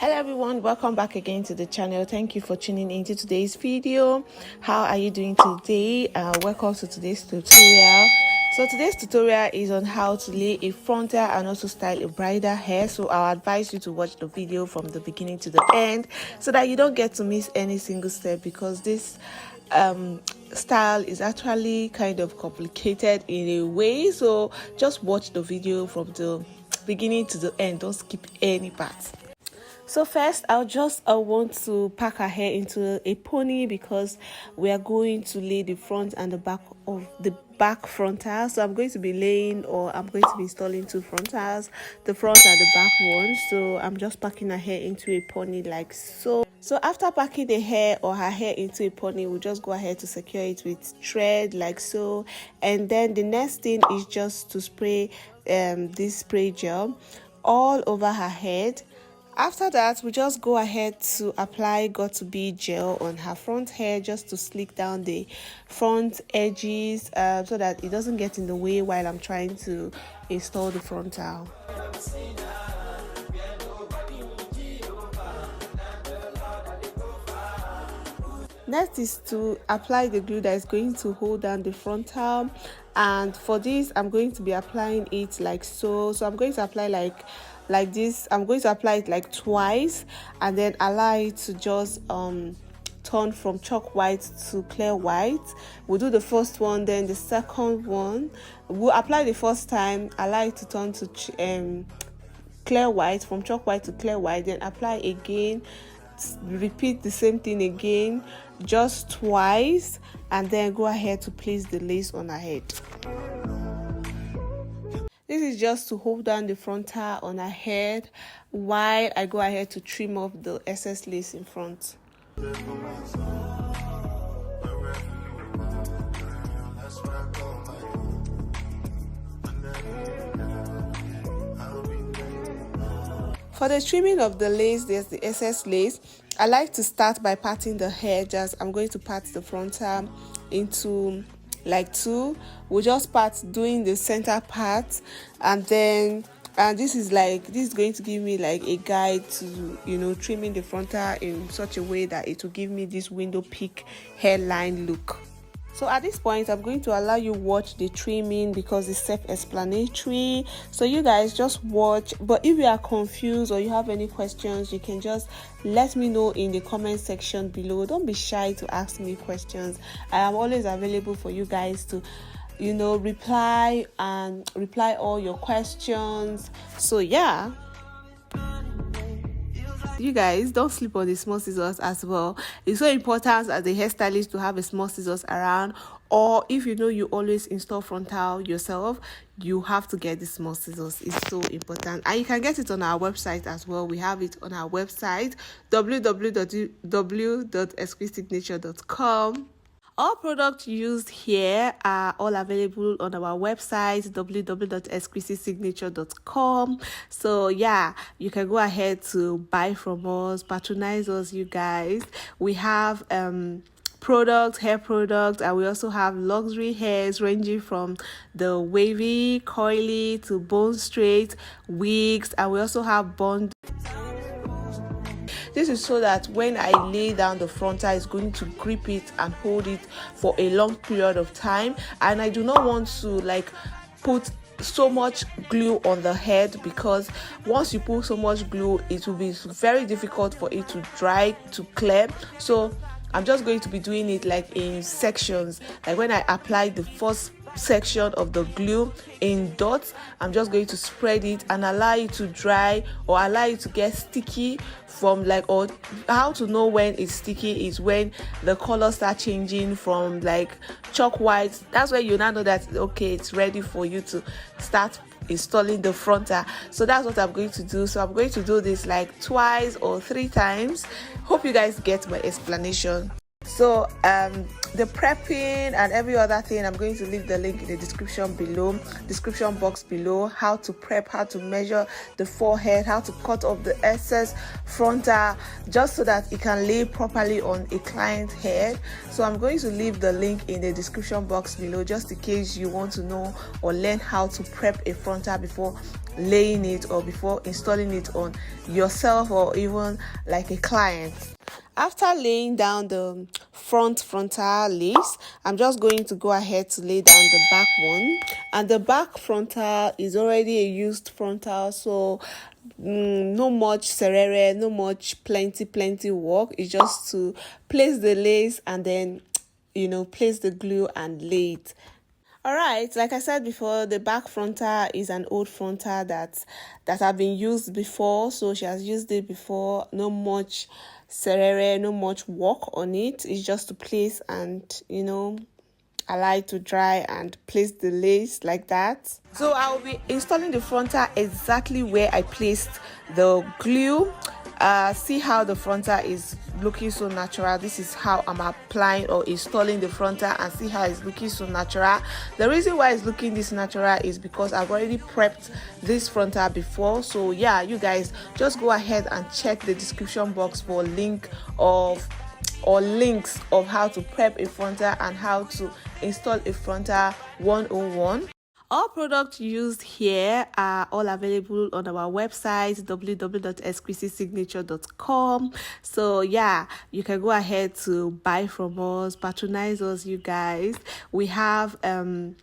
Hello everyone, welcome back again to the channel. Thank you for tuning into today's video. How are you doing today? Welcome to today's tutorial. So today's tutorial is on how to lay a frontal and also style a bridal hair. So I'll advise you to watch the video from the beginning to the end so that you don't get to miss any single step, because this style is actually kind of complicated in a way. So just watch the video from the beginning to the end, don't skip any part. So first, I want to pack her hair into a pony because we are going to lay the front and the back of the back frontal. So I'm going to be installing two frontals, the front and the back one. So I'm just packing her hair into a pony like so. So after packing the hair or her hair into a pony, we'll just go ahead to secure it with thread like so. And then the next thing is just to spray this spray gel all over her head. After that, we just go ahead to apply got2b gel on her front hair just to slick down the front edges so that it doesn't get in the way while I'm trying to install the frontal. Next is to apply the glue that is going to hold down the frontal, and for this I'm going to be applying it like so. So I'm going to apply like this. I'm going to apply it like twice and then allow it to just turn from chalk white to clear white. We'll do the first one, then the second one we'll apply the first time, allow it to turn to clear white, from chalk white to clear white, then apply again, repeat the same thing again just twice, and then go ahead to place the lace on her head. This is just to hold down the frontal on her head while I go ahead to trim off the excess lace in front. For the trimming of the lace, there's the excess lace. I like to start by parting the hair. I'm going to part the frontal into like two. We'll just part doing the center part, and then this is going to give me like a guide to trimming the frontal in such a way that it will give me this window peak hairline look. So at this point, I'm going to allow you watch the trimming because it's self-explanatory. So you guys just watch. But if you are confused or you have any questions, you can just let me know in the comment section below. Don't be shy to ask me questions. I am always available for you guys to reply all your questions. So yeah, you guys don't sleep on the small scissors as well. It's so important as a hairstylist to have a small scissors around, or if you always install frontal yourself, you have to get the small scissors. It's so important, and you can get it on our website as well. We have it on our website, www.exquisitenature.com. All products used here are all available on our website, www.exquisitesignature.com. So yeah, you can go ahead to buy from us, patronize us, you guys. We have hair products, and we also have luxury hairs ranging from the wavy, coily to bone straight, wigs, and we also have bond. This is so that when I lay down the frontal, it's going to grip it and hold it for a long period of time. And I do not want to put so much glue on the head, because once you put so much glue, it will be very difficult for it to dry, to clear. So I'm just going to be doing it in sections. Like when I apply the first section of the glue in dots, I'm just going to spread it and allow it to dry or allow it to get sticky or how to know when it's sticky is when the color start changing from chalk white. That's where you now know that okay, it's ready for you to start installing the frontal. So that's what I'm going to do. So I'm going to do this twice or 3 times. Hope you guys get my explanation. So the prepping and every other thing, I'm going to leave the link in the description box below. How to prep, how to measure the forehead, how to cut off the excess frontal, just so that it can lay properly on a client's head. So I'm going to leave the link in the description box below, just in case you want to know or learn how to prep a frontal before laying it or before installing it on yourself or even like a client. After laying down the frontal lace, I'm just going to go ahead to lay down the back one. And the back frontal is already a used frontal, so no much serere, no much plenty work. It's just to place the lace and then place the glue and lay it. Alright, like I said before, the back frontal is an old frontal that have been used before, so she has used it before. No much serere, no much work on it. It's just to place and allow it to dry and place the lace like that. So I will be installing the frontal exactly where I placed the glue. See how the frontal is looking so natural. This is how I'm applying or installing the frontal, and see how it's looking so natural. The reason why it's looking this natural is because I've already prepped this frontal before. So yeah, you guys just go ahead and check the description box for links of how to prep a frontal and how to install a frontal 101. All products used here are all available on our website www.exquisitesignature.com. So yeah, you can go ahead to buy from us, patronize us, you guys. We have hair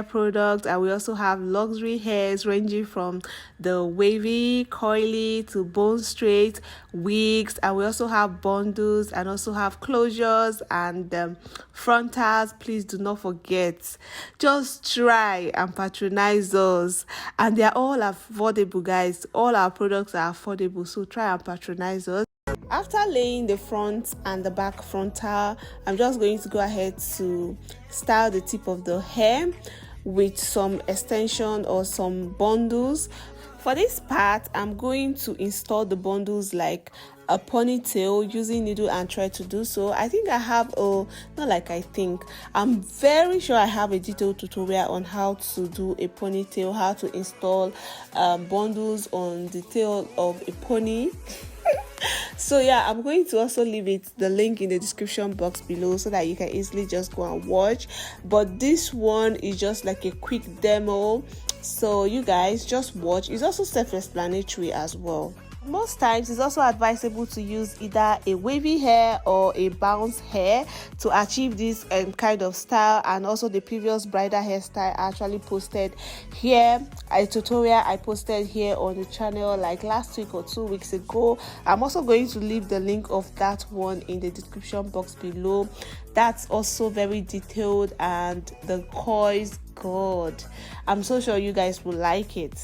products, and we also have luxury hairs ranging from the wavy, coily to bone straight wigs, and we also have bundles and also have closures and frontals. Please do not forget, just try and patronize us, and they're all affordable, guys. All our products are affordable, so try and patronize us. After laying the front and the back frontal, I'm just going to go ahead to style the tip of the hair with some extension or some bundles. For this part, I'm going to install the bundles like a ponytail using needle and thread to do so. I think I have I'm very sure I have a detailed tutorial on how to do a ponytail, how to install bundles on the tail of a pony. So yeah, I'm going to also leave the link in the description box below so that you can easily just go and watch. But this one is just like a quick demo, so you guys just watch. It's also self-explanatory as well. Most times it's also advisable to use either a wavy hair or a bounce hair to achieve this kind of style. And also the previous bridal hairstyle I actually posted here, a tutorial I posted here on the channel like last week or 2 weeks ago. I'm also going to leave the link of that one in the description box below. That's also very detailed, and the coils, God, I'm so sure you guys will like it.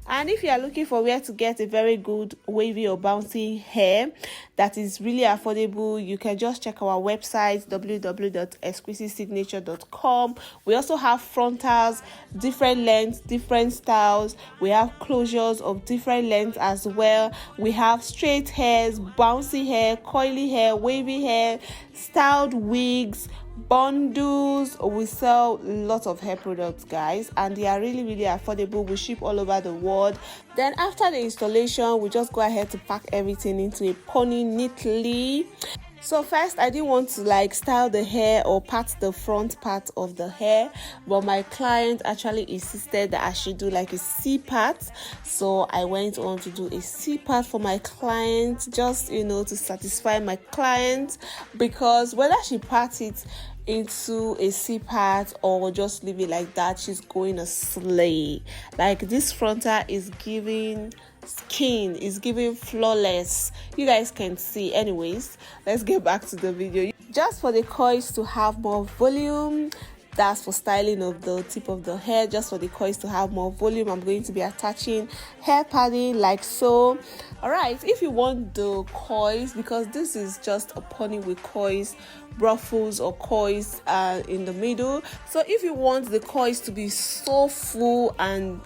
And if you are looking for where to get a very good wavy or bouncy hair that is really affordable, you can just check our website www.exquisitesignature.com. We also have frontals, different lengths, different styles. We have closures of different lengths as well. We have straight hairs, bouncy hair, coily hair, wavy hair, styled wigs, bundles. We sell lots of hair products, guys, and they are really affordable. We ship all over the world. Then after the installation, we just go ahead to pack everything into a pony neatly. So first, I didn't want to style the hair or part the front part of the hair, but my client actually insisted that I should do like a C part. So I went on to do a C part for my client, just to satisfy my client, because whether she parts it into a C part or just leave it like that, she's going to slay. Like, this frontal is giving skin, is giving flawless. You guys can see. Anyways, let's get back to the video. Just for the coils to have more volume, that's for styling of the tip of the hair. Just for the coils to have more volume, I'm going to be attaching hair padding like so. All right, if you want the coils, because this is just a pony with coils, ruffles or coils in the middle. So if you want the coils to be so full and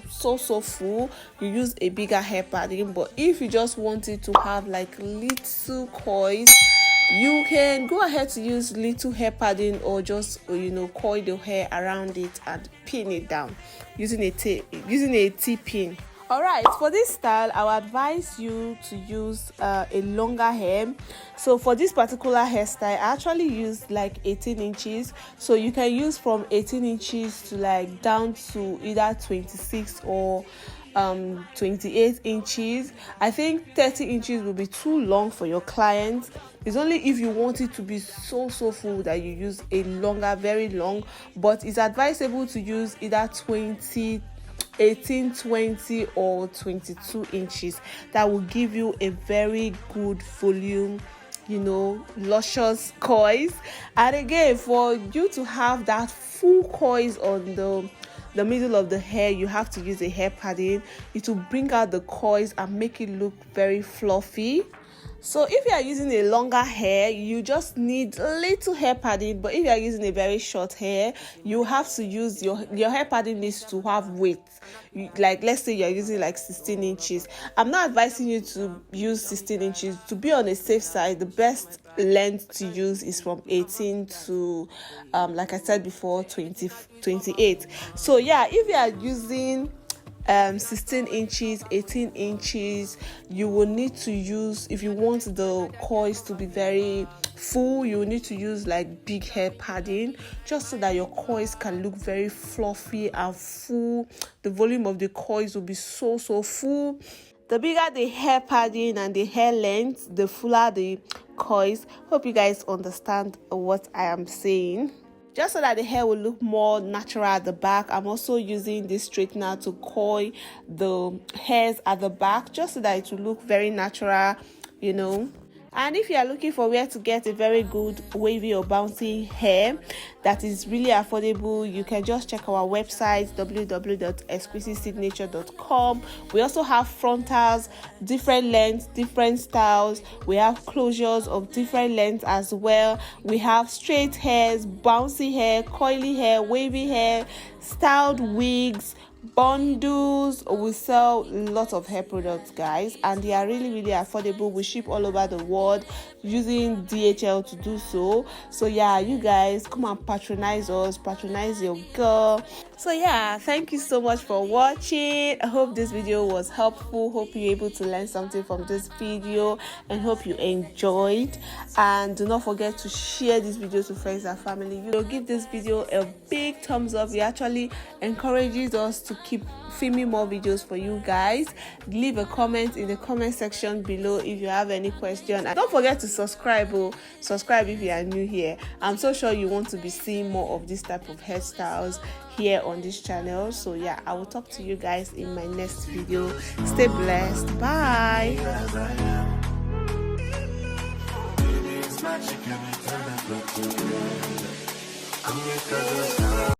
so full, you use a bigger hair padding. But if you just want it to have like little coils, You can go ahead to use little hair padding or just coil the hair around it and pin it down using a T-pin. Alright, for this style I would advise you to use a longer hair. So for this particular hairstyle I actually used like 18 inches, so you can use from 18 inches to like down to either 26 or 28 inches. I think 30 inches will be too long for your clients. It's only if you want it to be so full that you use a longer, very long, but it's advisable to use either 18, 20 or 22 inches. That will give you a very good volume, luscious coils. And again, for you to have that full coils on the middle of the hair, you have to use a hair padding. It will bring out the coils and make it look very fluffy. So if you are using a longer hair, you just need a little hair padding, but if you are using a very short hair, you have to use your hair padding needs to have weight. Like let's say you're using like 16 inches. I'm not advising you to use 16 inches. To be on a safe side, the best length to use is from 18 to like I said before, 28. So yeah, if you are using 16 inches, 18 inches, you will need to use, if you want the coils to be very full, you will need to use like big hair padding, just so that your coils can look very fluffy and full. The volume of the coils will be so full. The bigger the hair padding and the hair length, the fuller the coils. Hope you guys understand what I am saying. Just so that the hair will look more natural at the back, I'm also using this straightener to coil the hairs at the back, just so that it will look very natural, And if you are looking for where to get a very good wavy or bouncy hair that is really affordable, you can just check our website www.exquisitesignature.com. We also have frontals, different lengths, different styles. We have closures of different lengths as well. We have straight hairs, bouncy hair, coily hair, wavy hair, styled wigs, bundles. We sell lots of hair products, guys, and they are really affordable. We ship all over the world using DHL to do so. So yeah, you guys come and patronize us, patronize your girl. So yeah, thank you so much for watching. I hope this video was helpful. Hope you're able to learn something from this video and hope you enjoyed. And do not forget to share this video to friends and family. You'll give this video a big thumbs up. It actually encourages us to keep filming more videos for you guys. Leave a comment in the comment section below if you have any question, and don't forget to subscribe. Subscribe if you are new here. I'm so sure you want to be seeing more of this type of hairstyles here on this channel. So yeah, I will talk to you guys in my next video. Stay blessed. Bye.